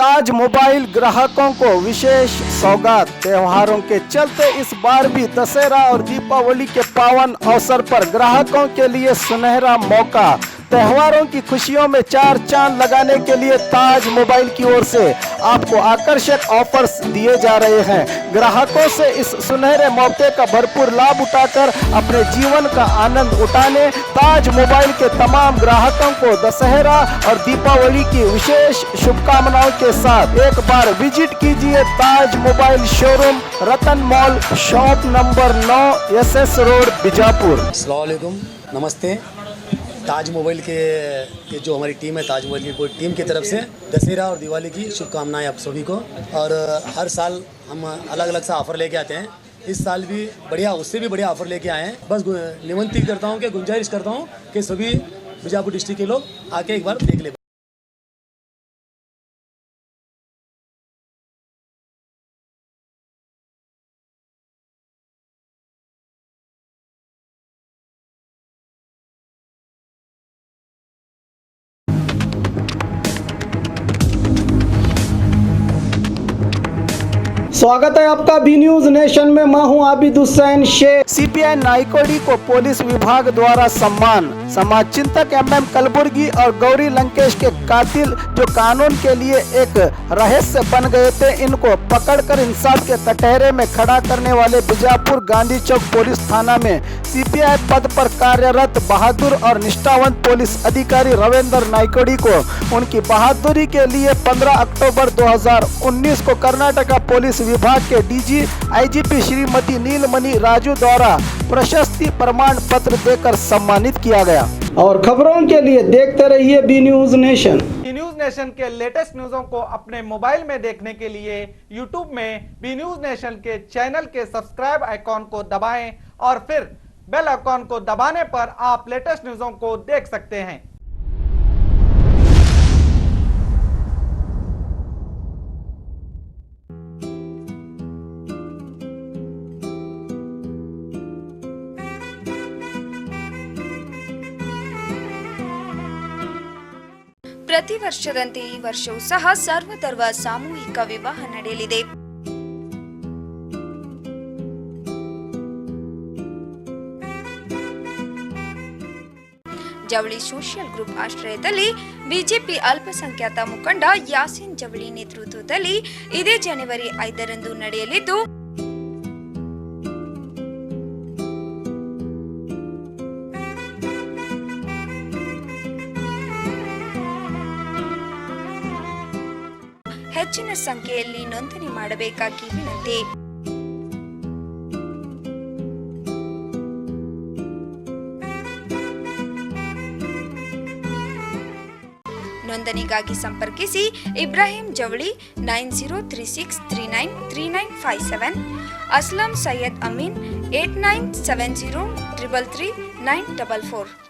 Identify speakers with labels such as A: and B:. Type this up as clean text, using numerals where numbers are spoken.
A: ताज mobile ग्राहकों को विशेष सौगात। त्योहारों के चलते इस बार भी दशहरा और दीपावली के पावन अवसर पर ग्राहकों के लिए सुनहरा मौका। त्योहारों की खुशियों में चार चांद लगाने के लिए ताज मोबाइल की ओर से आपको आकर्षक ऑफर्स दिए जा रहे हैं। ग्राहकों से इस सुनहरे मौके का भरपूर लाभ उठाकर अपने जीवन का आनंद उठाने ताज मोबाइल के तमाम ग्राहकों को दशहरा और दीपावली की विशेष शुभकामनाओं के साथ एक बार विजिट कीजिए Taj mobile showroom, Ratan mall, shop number 9, SS road, Bijapur.
B: अस्सलाम वालेकुम, नमस्ते। ताज मोबाइल के जो हमारी टीम है, ताज मोबाइल की पूरी टीम की तरफ से दशहरा और दिवाली की शुभकामनाएं आप सभी को। और हर साल हम अलग अलग सा ऑफ़र लेके आते हैं। इस साल भी बढ़िया, उससे भी बढ़िया ऑफ़र लेके आए हैं। बस निमंत्रित करता हूं कि गुंजाइश करता हूं कि सभी बीजापुर डिस्ट्रिक्ट के लोग आके एक बार देख ले।
A: स्वागत है आपका बी न्यूज नेशन में। मैं हूं आबिद हुसैन शेख। CPI नाइकोडी को पुलिस विभाग द्वारा सम्मान। समाज चिंतक MM कलबुर्गी और गौरी लंकेश के कातिल जो कानून के लिए एक रहस्य बन गए थे, इनको पकड़कर इंसाफ के कटहरे में खड़ा करने वाले बीजापुर गांधी चौक पुलिस थाना में CPI पद पर कार्यरत बहादुर और निष्ठावंत पुलिस अधिकारी रविंद्र नाइकोडी को उनकी बहादुरी के लिए 15 अक्टूबर 2019 को कर्नाटका पुलिस विभाग के DG IGP श्रीमती नीलमणि राजू द्वारा प्रशस्ति प्रमाण पत्र देकर सम्मानित किया गया। और खबरों के लिए देखते रहिए B News Nation.
C: B News Nation के लेटेस्ट न्यूज़ों को अपने मोबाइल में देखने के लिए YouTube में बी न्यूज नेशन के चैनल के सब्सक्राइब आइकॉन को दबाएं और फिर बेल आइकॉन को दबाने पर आप लेटेस्ट न्यूज़ों को देख सकते हैं।
D: ಪ್ರತಿ ವರ್ಷದಂತೆ ಈ ವರ್ಷವೂ ಸಹ ಸರ್ವಧರ್ಮ ಸಾಮೂಹಿಕ ವಿವಾಹ ನಡೆಯಲಿದೆ. ಜವಳಿ ಸೋಷಿಯಲ್ ಗ್ರೂಪ್ ಆಶ್ರಯದಲ್ಲಿ ಬಿಜೆಪಿ ಅಲ್ಪಸಂಖ್ಯಾತ ಮುಖಂಡ ಯಾಸಿನ್ ಜವಳಿ ನೇತೃತ್ವದಲ್ಲಿ ಇದೇ ಜನವರಿ 5ರಂದು ನಡೆಯಲಿದ್ದು ಹೆಚ್ಚಿನ ಸಂಖ್ಯೆಯಲ್ಲಿ ನೋಂದಣಿ ಮಾಡಬೇಕಾಗಿ ವಿನಂತಿ. ನೋಂದಣಿಗಾಗಿ ಸಂಪರ್ಕಿಸಿ ಇಬ್ರಾಹಿಂ ಜವಳಿ 9036393957, ಅಸ್ಲಂ ಸೈಯದ್ ಅಮೀನ್ 8970333944.